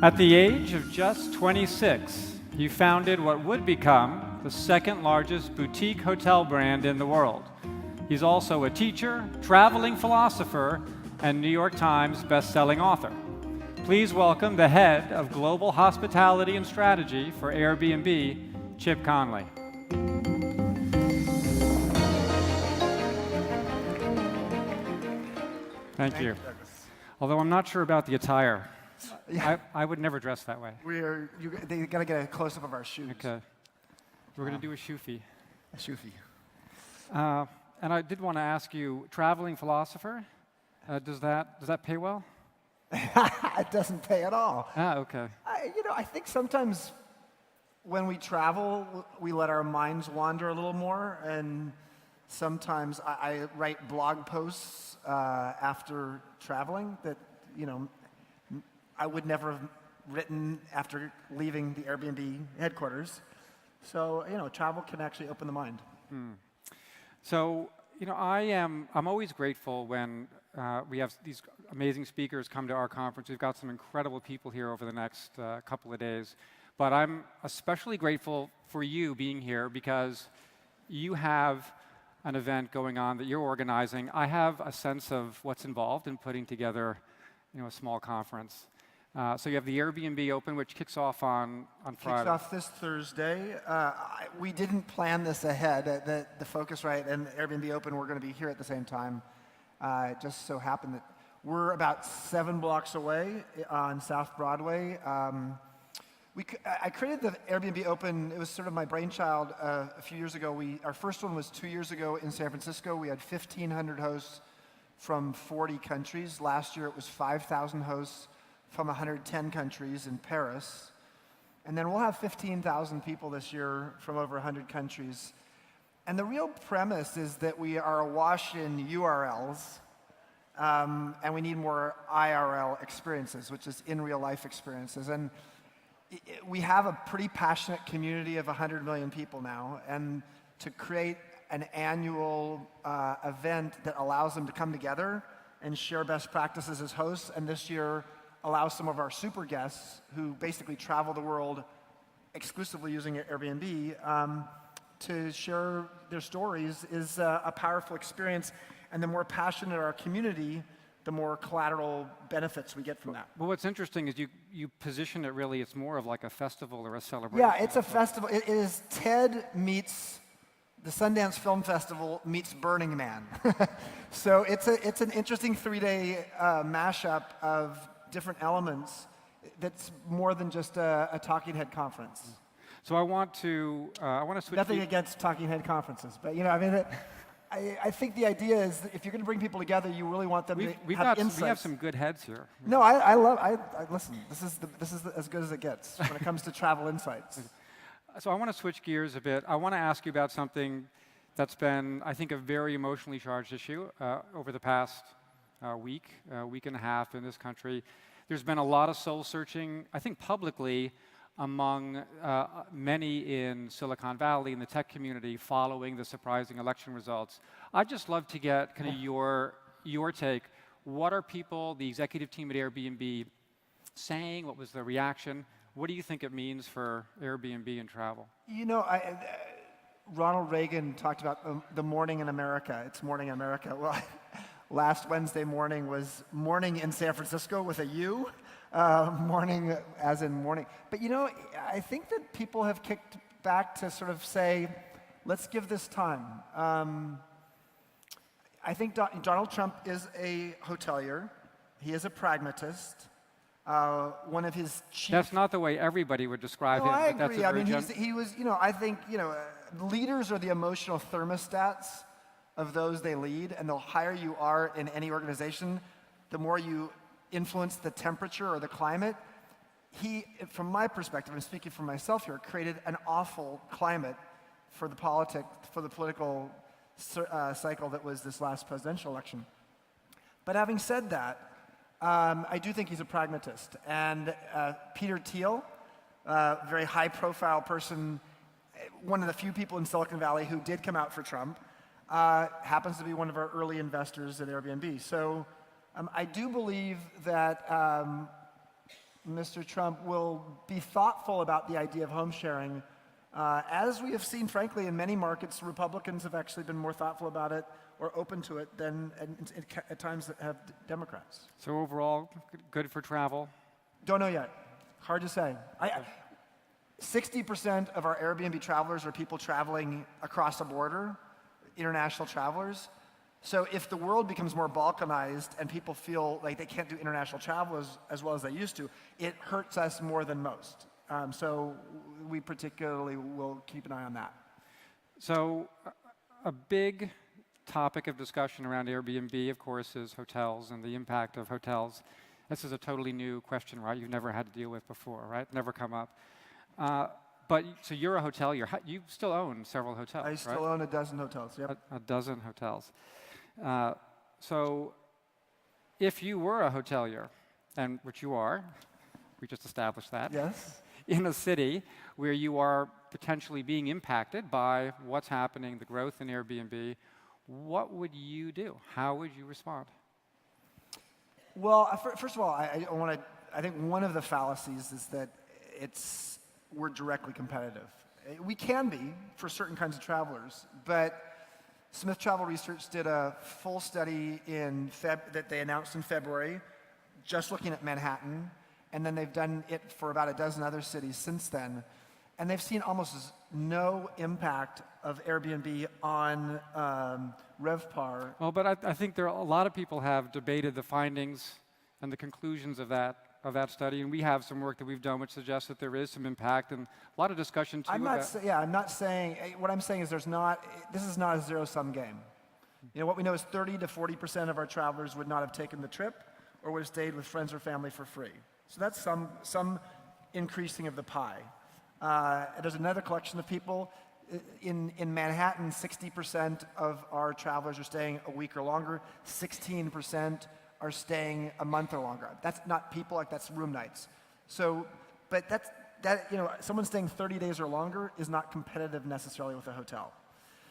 At the age of just 26, he founded what would become the second largest boutique hotel brand in the world. He's also a teacher, traveling philosopher, and New York Times best-selling author. Please welcome the head of global hospitality and strategy for Airbnb, Chip Conley. Thank you. Although I'm not sure about the attire. Yeah. I would never dress that way. They got to get a close-up of our shoes. Okay. We're going to do a shoofy. A shoofy. And I did want to ask you, traveling philosopher, does that pay well? It doesn't pay at all. Okay. I think sometimes when we travel, we let our minds wander a little more, and sometimes I write blog posts after traveling that I would never have written after leaving the Airbnb headquarters. So travel can actually open the mind. So I'm always grateful when we have these amazing speakers come to our conference. We've got some incredible people here over the next couple of days. But I'm especially grateful for you being here because you have an event going on that you're organizing. I have a sense of what's involved in putting together a small conference. So you have the Airbnb Open, which kicks off on Friday. Kicks off this Thursday. We didn't plan this ahead. The Phocuswright and Airbnb Open were going to be here at the same time. It just so happened that we're about 7 blocks away on South Broadway. I created the Airbnb Open. It was sort of my brainchild a few years ago. Our first one was 2 years ago in San Francisco. We had 1,500 hosts from 40 countries. Last year it was 5,000 hosts from 110 countries in Paris. And then we'll have 15,000 people this year from over 100 countries. And the real premise is that we are awash in URLs, and we need more IRL experiences, which is in real life experiences. And we have a pretty passionate community of 100 million people now, and to create an annual event that allows them to come together and share best practices as hosts, and this year allows some of our super guests who basically travel the world exclusively using Airbnb to share their stories is a powerful experience. And the more passionate our community, the more collateral benefits we get from that. Well, what's interesting is you position it really, it's more of like a festival or a celebration. Yeah, it's a festival. It is TED meets the Sundance Film Festival meets Burning Man. So it's an interesting 3-day mashup of different elements that's more than just a talking head conference. So I want to switch. Nothing against talking head conferences, but I think the idea is that if you're going to bring people together, you really want them to have insights. We have some good heads here. No, listen. This is as good as it gets when it comes to travel insights. So I want to switch gears a bit. I want to ask you about something that's been, I think, a very emotionally charged issue over the past week and a half in this country. There's been a lot of soul searching, I think publicly, among many in Silicon Valley, in the tech community, following the surprising election results. I'd just love to get kind of your take. What are people, the executive team at Airbnb, saying? What was the reaction? What do you think it means for Airbnb and travel? Ronald Reagan talked about the morning in America. It's morning in America. Well, last Wednesday morning was morning in San Francisco with a U. Morning as in morning. But I think that people have kicked back to sort of say, let's give this time. I think Donald Trump is a hotelier. He is a pragmatist. One of his chief... That's not the way everybody would describe him. I but agree. He was, I think, leaders are the emotional thermostats of those they lead, and the higher you are in any organization, the more you influence the temperature or the climate. He, from my perspective, and speaking for myself here, created an awful climate for the political cycle that was this last presidential election. But having said that, I do think he's a pragmatist. And Peter Thiel, very high-profile person, one of the few people in Silicon Valley who did come out for Trump, happens to be one of our early investors at Airbnb. So I do believe that Mr. Trump will be thoughtful about the idea of home sharing. As we have seen, frankly, in many markets, Republicans have actually been more thoughtful about it or open to it than at times have Democrats. So overall, good for travel? Don't know yet. Hard to say. 60% of our Airbnb travelers are people traveling across a border, international travelers. So if the world becomes more balkanized and people feel like they can't do international travel as well as they used to, it hurts us more than most. So we particularly will keep an eye on that. So a big topic of discussion around Airbnb, of course, is hotels and the impact of hotels. This is a totally new question, right? You've never had to deal with before, right? Never come up. So you're a hotelier. You still own several hotels, I still own a dozen hotels, yep. A dozen hotels. So if you were a hotelier, and which you are, we just established that. Yes. In a city where you are potentially being impacted by what's happening, the growth in Airbnb, what would you do? How would you respond? Well, first of all, I think one of the fallacies is that we're directly competitive. We can be for certain kinds of travelers, but Smith Travel Research did a full study that they announced in February, just looking at Manhattan, and then they've done it for about a dozen other cities since then, and they've seen almost no impact of Airbnb on RevPAR. Well, but I think a lot of people have debated the findings and the conclusions of that study, and we have some work that we've done which suggests that there is some impact and a lot of discussion too. I'm not saying. What I'm saying is this is not a zero-sum game. You know, what we know is 30 to 40% of our travelers would not have taken the trip or would have stayed with friends or family for free. So that's some increasing of the pie. There's another collection of people. In Manhattan, 60% of our travelers are staying a week or longer. 16% are staying a month or longer. That's not people, that's room nights. So, but someone staying 30 days or longer is not competitive necessarily with a hotel.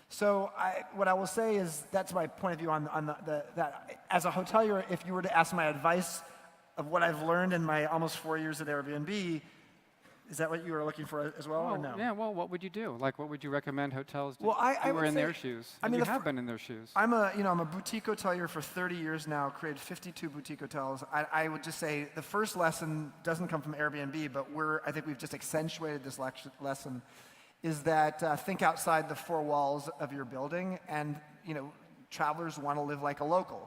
So what I will say is that's my point of view on that. As a hotelier, if you were to ask my advice of what I've learned in my almost 4 years at Airbnb, is that what you were looking for as well, or no? Yeah, well, what would you do? Like, what would you recommend hotels do? Well, if you were in their shoes. I mean, you have been in their shoes. I'm a boutique hotelier for 30 years now, created 52 boutique hotels. I would just say the first lesson doesn't come from Airbnb, but I think we've just accentuated this lesson, is that think outside the four walls of your building, and travelers want to live like a local.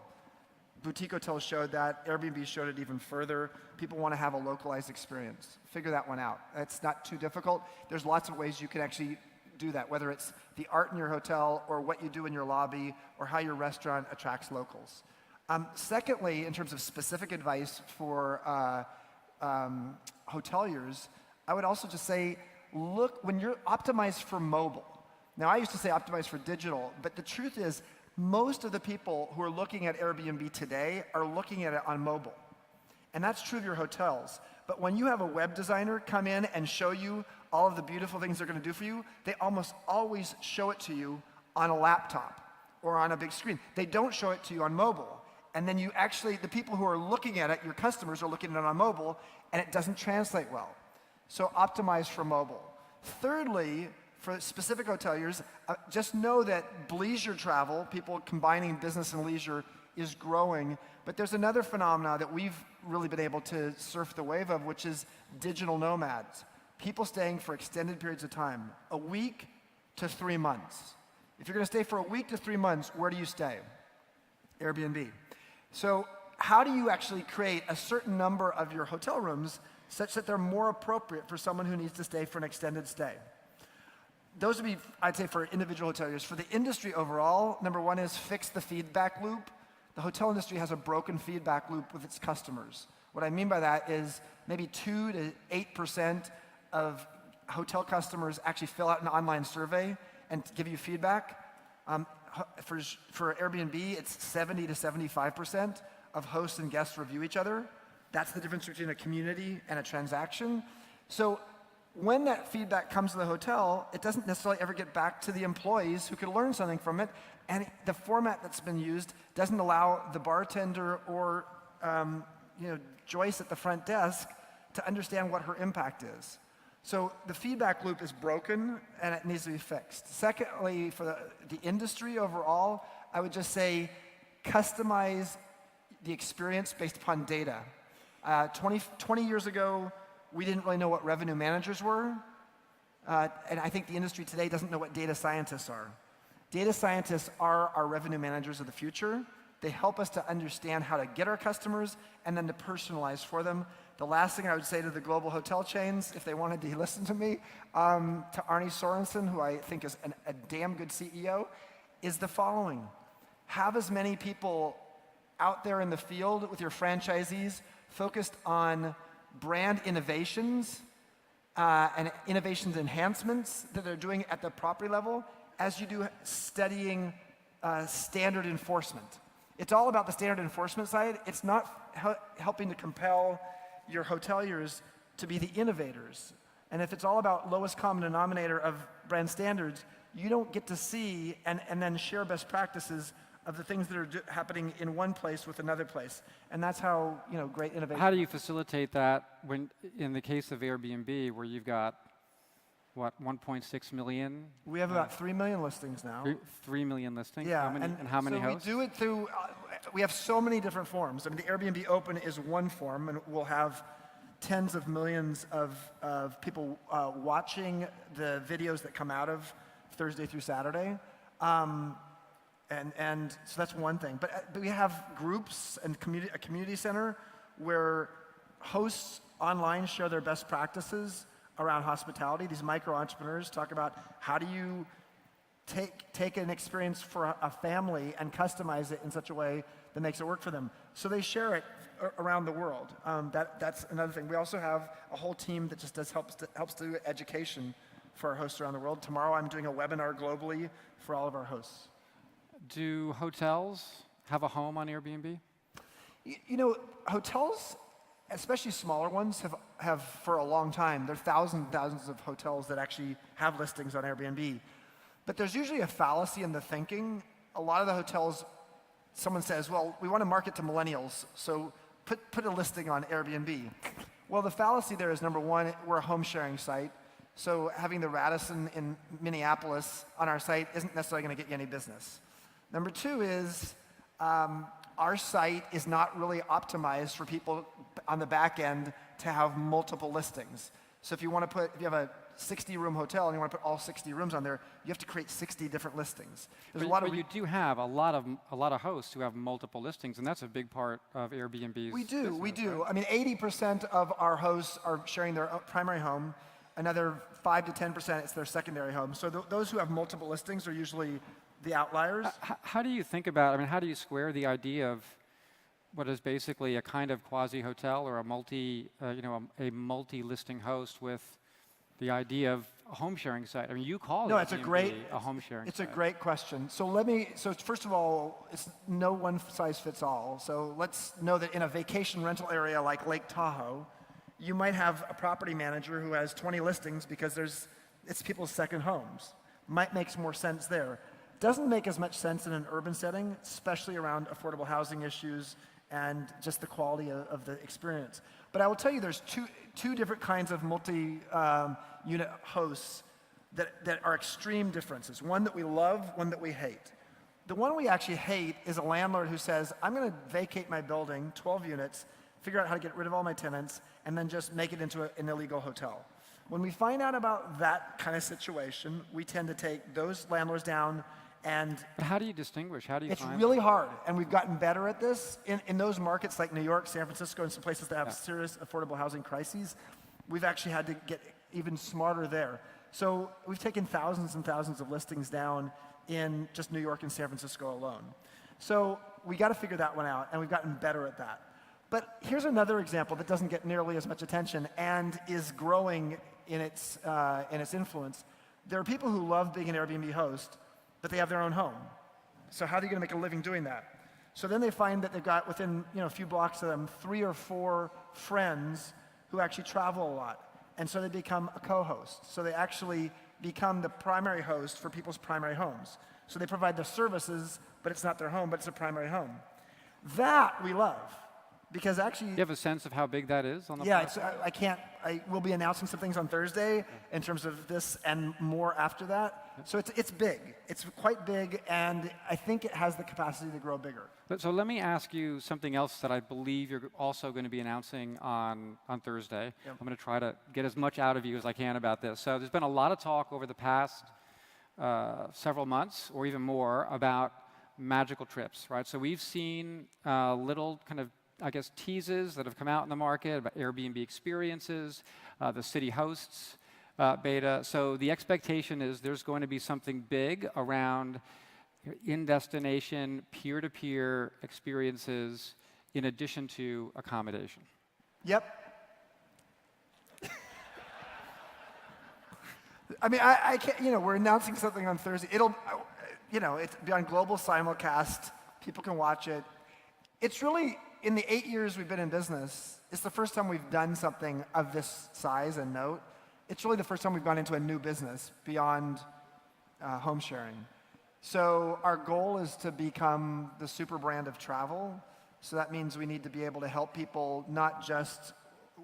Boutique hotels showed that. Airbnb showed it even further. People want to have a localized experience. Figure that one out. It's not too difficult. There's lots of ways you can actually do that, whether it's the art in your hotel or what you do in your lobby or how your restaurant attracts locals. Secondly, in terms of specific advice for hoteliers, I would also just say, look, when you're optimized for mobile. Now, I used to say optimized for digital, but the truth is, most of the people who are looking at Airbnb today are looking at it on mobile. And that's true of your hotels. But when you have a web designer come in and show you all of the beautiful things they're going to do for you, they almost always show it to you on a laptop or on a big screen. They don't show it to you on mobile. And then the people who are looking at it, your customers, are looking at it on mobile, and it doesn't translate well. So optimize for mobile. Thirdly, for specific hoteliers, just know that leisure travel, people combining business and leisure, is growing. But there's another phenomenon that we've really been able to surf the wave of, which is digital nomads. People staying for extended periods of time, a week to 3 months. If you're going to stay for a week to 3 months, where do you stay? Airbnb. So how do you actually create a certain number of your hotel rooms such that they're more appropriate for someone who needs to stay for an extended stay? Those would be, I'd say, for individual hoteliers. For the industry overall, number one is fix the feedback loop. The hotel industry has a broken feedback loop with its customers. What I mean by that is maybe 2 to 8% of hotel customers actually fill out an online survey and give you feedback. For Airbnb, it's 70 to 75% of hosts and guests review each other. That's the difference between a community and a transaction. So when that feedback comes to the hotel, it doesn't necessarily ever get back to the employees who could learn something from it. And the format that's been used doesn't allow the bartender or Joyce at the front desk to understand what her impact is. So the feedback loop is broken, and it needs to be fixed. Secondly, for the industry overall, I would just say customize the experience based upon data. 20 years ago, we didn't really know what revenue managers were, and I think the industry today doesn't know what data scientists are. Data scientists are our revenue managers of the future. They help us to understand how to get our customers and then to personalize for them. The last thing I would say to the global hotel chains, if they wanted to listen to me, to Arne Sorensen, who I think is a damn good CEO, is the following. Have as many people out there in the field with your franchisees focused on brand innovations and innovations enhancements that they're doing at the property level as you do studying standard enforcement. It's all about the standard enforcement side. It's not helping to compel your hoteliers to be the innovators. And if it's all about lowest common denominator of brand standards, you don't get to see and then share best practices of the things that are happening in one place with another place. And that's how, great innovation. How do you facilitate that when, in the case of Airbnb, where you've got, what, 1.6 million? We have about 3 million listings now. 3 million listings? Yeah. And how many hosts? We do it through, we have so many different forms. I mean, the Airbnb Open is one form, and we'll have tens of millions of people watching the videos that come out of Thursday through Saturday. And so that's one thing. But we have groups and a community center where hosts online share their best practices around hospitality. These micro-entrepreneurs talk about how do you take an experience for a family and customize it in such a way that makes it work for them. So they share it around the world. That's another thing. We also have a whole team that just helps do education for our hosts around the world. Tomorrow I'm doing a webinar globally for all of our hosts. Do hotels have a home on Airbnb? Hotels, especially smaller ones, have for a long time. There are thousands and thousands of hotels that actually have listings on Airbnb. But there's usually a fallacy in the thinking. A lot of the hotels, someone says, well, we want to market to millennials, so put a listing on Airbnb. Well, the fallacy there is, number one, we're a home sharing site. So having the Radisson in Minneapolis on our site isn't necessarily going to get you any business. Number two is our site is not really optimized for people on the back end to have multiple listings. So if you have a 60-room hotel and you want to put all 60 rooms on there, you have to create 60 different listings. But you do have a lot of hosts who have multiple listings, and that's a big part of Airbnb's We do. Right? I mean, 80% of our hosts are sharing their primary home. Another 5 to 10% it's their secondary home. So those who have multiple listings are usually the outliers. How do you think about, how do you square the idea of what is basically a kind of quasi-hotel or a multi-listing host with the idea of a home sharing site? I mean, you call it a home sharing site. It's a great question. So first of all, it's no one size fits all. So let's know that in a vacation rental area like Lake Tahoe, you might have a property manager who has 20 listings because it's people's second homes. Might make more sense there. Doesn't make as much sense in an urban setting, especially around affordable housing issues and just the quality of the experience. But I will tell you there's two different kinds of multi-unit hosts that are extreme differences. One that we love, one that we hate. The one we actually hate is a landlord who says, I'm going to vacate my building, 12 units, figure out how to get rid of all my tenants, and then just make it into an illegal hotel. When we find out about that kind of situation, we tend to take those landlords down. But how do you distinguish? How do you find? It's really hard, and we've gotten better at this. In those markets like New York, San Francisco, and some places that have serious affordable housing crises, we've actually had to get even smarter there. So we've taken thousands and thousands of listings down in just New York and San Francisco alone. So we got to figure that one out, and we've gotten better at that. But here's another example that doesn't get nearly as much attention and is growing in its influence. There are people who love being an Airbnb host, but they have their own home. So how are they going to make a living doing that? So then they find that they've got within a few blocks of them 3 or 4 friends who actually travel a lot. And so they become a co-host. So they actually become the primary host for people's primary homes. So they provide the services, but it's not their home, but it's a primary home. That we love. because actually, Do you have a sense of how big that is on the yeah, platform? I can't. I will be announcing some things on Thursday in terms of this and more after that. So it's big. It's quite big, and I think it has the capacity to grow bigger. So let me ask you something else that I believe you're also going to be announcing on Thursday. Yep. I'm going to try to get as much out of you as I can about this. So there's been a lot of talk over the past several months or even more about magical trips, right? So we've seen little kind of, I guess, teases that have come out in the market about Airbnb experiences, the city hosts beta. So the expectation is there's going to be something big around in-destination, peer-to-peer experiences in addition to accommodation. Yep. I mean, I can't, we're announcing something on Thursday. It'll, it's be on global simulcast. People can watch it. It's really, in the 8 years we've been in business, it's the first time we've done something of this size and note. It's really the first time we've gone into a new business beyond home sharing. So our goal is to become the super brand of travel. So that means we need to be able to help people not just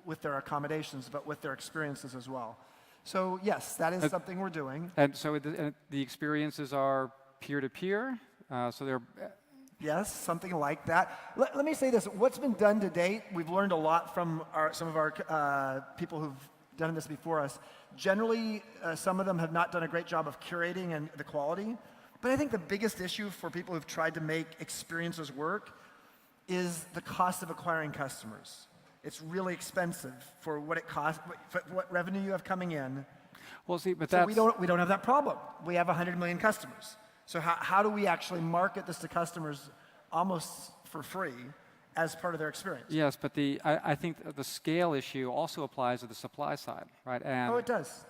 with their accommodations, but with their experiences as well. So yes, that is something we're doing. And so the experiences are peer-to-peer, so they're... Yes, something like that. Let me say this. What's been done to date, we've learned a lot from some of our people who've done this before us. Generally, some of them have not done a great job of curating and the quality. But I think the biggest issue for people who've tried to make experiences work is the cost of acquiring customers. It's really expensive for what it costs, for what revenue you have coming in. Well, see, but So that's... we don't have that problem. We have 100 million customers. So how do we actually market this to customers almost for free as part of their experience? Yes, but I think the scale issue also applies to the supply side, right? And Oh, it does.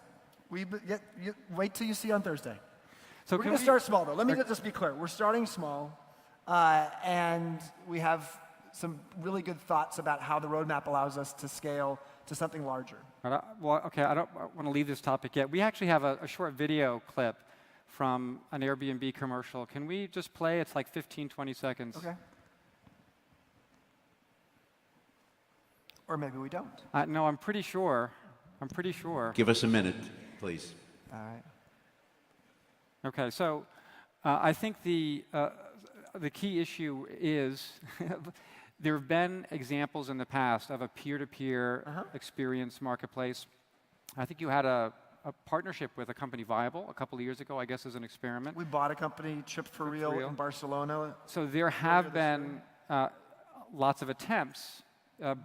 Wait till you see on Thursday. so We're can going to we- start small, though. Let me just be clear. We're starting small, and we have some really good thoughts about how the roadmap allows us to scale to something larger. Well, okay, I don't want to leave this topic yet. We actually have a short video clip from an Airbnb commercial. Can we just play? It's like 15, 20 seconds. Okay. Or maybe we don't. No, I'm pretty sure. I'm pretty sure. Give us a minute, please. All right. Okay, so I think the key issue is there have been examples in the past of a peer-to-peer experience marketplace. I think you had a partnership with a company, Viable, a couple of years ago, I guess, as an experiment. We bought a company, Trip for Real, in Barcelona. So there have been lots of attempts,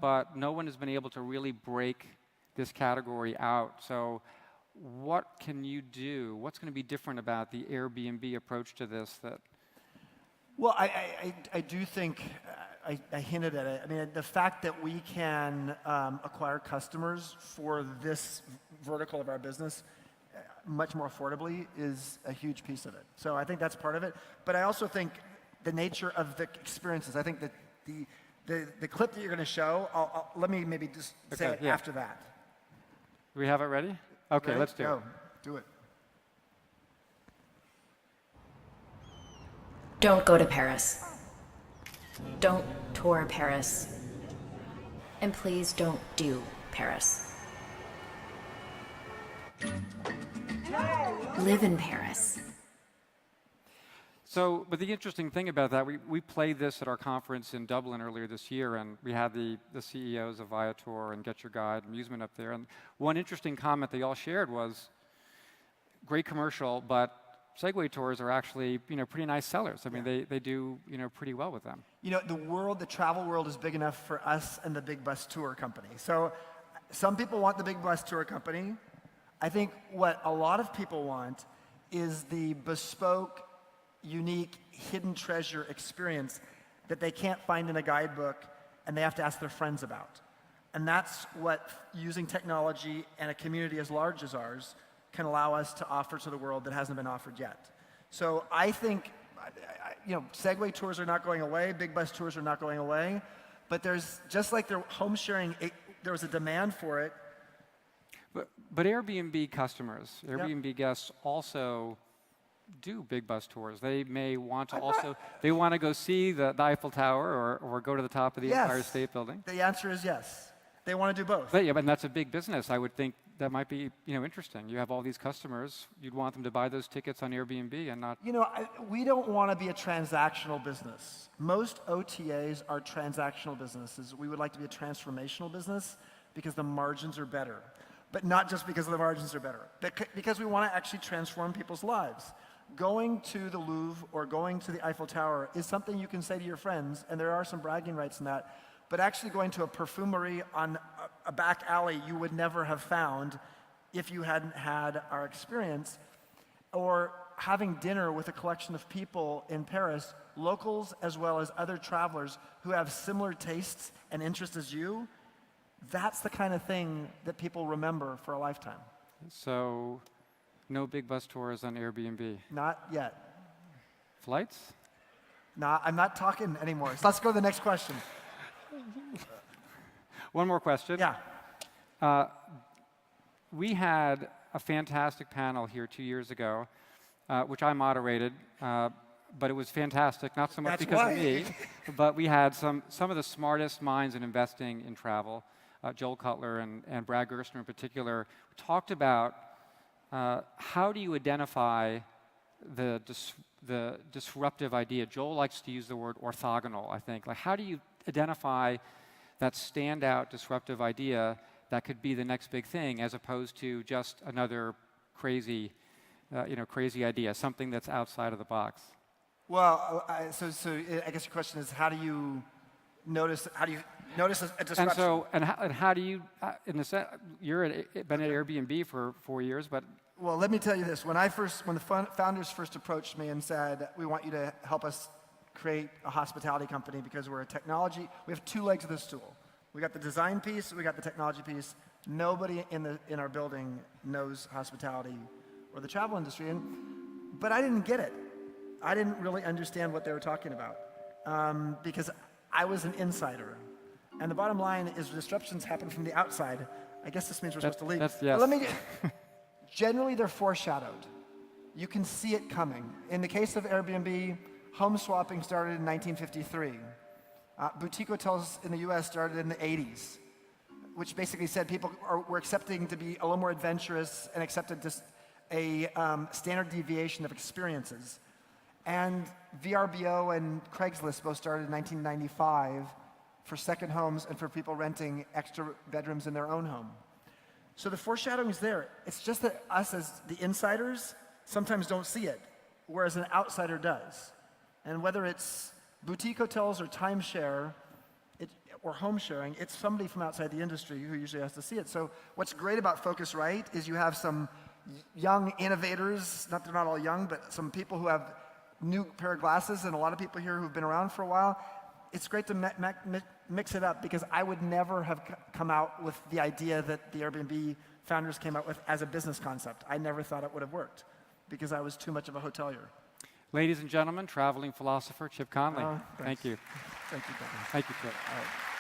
but no one has been able to really break this category out. So what can you do? What's going to be different about the Airbnb approach to this? Well, I do think, I hinted at it. I mean, the fact that we can acquire customers for this vertical of our business much more affordably is a huge piece of it. So I think that's part of it. But I also think the nature of the experiences, I think that the clip that you're going to show, let me maybe just say it after that. Do we have it ready? Okay, Ready? let's do Go. it. Do it. Don't go to Paris. Don't tour Paris. And please don't do Paris. Live in Paris. So, but the interesting thing about that, we played this at our conference in Dublin earlier this year, and we had the CEOs of Viator and Get Your Guide, Amusement up there. And one interesting comment they all shared was, great commercial, but Segway Tours are actually, pretty nice sellers. I mean, they do, pretty well with them. The travel world is big enough for us and the big bus tour company. So some people want the big bus tour company. I think what a lot of people want is the bespoke, unique, hidden treasure experience that they can't find in a guidebook and they have to ask their friends about. And that's what using technology and a community as large as ours can allow us to offer to the world that hasn't been offered yet. So I think, Segway tours are not going away, big bus tours are not going away, but there's, just like their home sharing, there was a demand for it. But Airbnb customers, Airbnb guests also do big bus tours. They may want to also, they want to go see the Eiffel Tower or go to the top of the Yes. Empire State Building. The answer is yes. They want to do both. But yeah, but that's a big business. I would think that might be, interesting. You have all these customers. You'd want them to buy those tickets on Airbnb and not. We don't want to be a transactional business. Most OTAs are transactional businesses. We would like to be a transformational business because the margins are better. But not just because the margins are better, because we want to actually transform people's lives. Going to the Louvre or going to the Eiffel Tower is something you can say to your friends, and there are some bragging rights in that. But actually going to a perfumery on a back alley you would never have found if you hadn't had our experience, or having dinner with a collection of people in Paris, locals as well as other travelers who have similar tastes and interests as you, that's the kind of thing that people remember for a lifetime. So, no big bus tours on Airbnb. Not yet. Flights? I'm not talking anymore. So let's go to the next question. One more question. Yeah. We had a fantastic panel here 2 years ago, which I moderated, but it was fantastic, not so much That's because why. of me, but we had some of the smartest minds in investing in travel. Joel Cutler and Brad Gerstner in particular talked about how do you identify the disruptive idea. Joel likes to use the word orthogonal, I think. Like, how do you identify that standout disruptive idea that could be the next big thing, as opposed to just another crazy idea, something that's outside of the box? Well, so I guess your question is, how do you notice a disruption? And so, and how do you, you're been at Airbnb for 4 years, but. Well, let me tell you this. When the founders first approached me and said, we want you to help us create a hospitality company because we're a technology, we have two legs of the stool. We got the design piece, we got the technology piece. Nobody in our building knows hospitality or the travel industry, but I didn't get it. I didn't really understand what they were talking about because I was an insider. And the bottom line is disruptions happen from the outside. I guess this means we're supposed to leave. Yes. But generally, they're foreshadowed. You can see it coming. In the case of Airbnb, home swapping started in 1953. Boutique hotels in the US started in the 80s, which basically said people were accepting to be a little more adventurous and accepted just a standard deviation of experiences. And VRBO and Craigslist both started in 1995 for second homes and for people renting extra bedrooms in their own home. So the foreshadowing is there. It's just that us as the insiders sometimes don't see it, whereas an outsider does. And whether it's boutique hotels or timeshare or home sharing, it's somebody from outside the industry who usually has to see it. So what's great about Phocuswright is you have some young innovators, they're not all young, but some people who have new pair of glasses and a lot of people here who've been around for a while. It's great to mix it up because I would never have come out with the idea that the Airbnb founders came up with as a business concept. I never thought it would have worked because I was too much of a hotelier. Ladies and gentlemen, traveling philosopher Chip Conley. Thank you. Thank you, Kevin. Thank you, Chip. All right.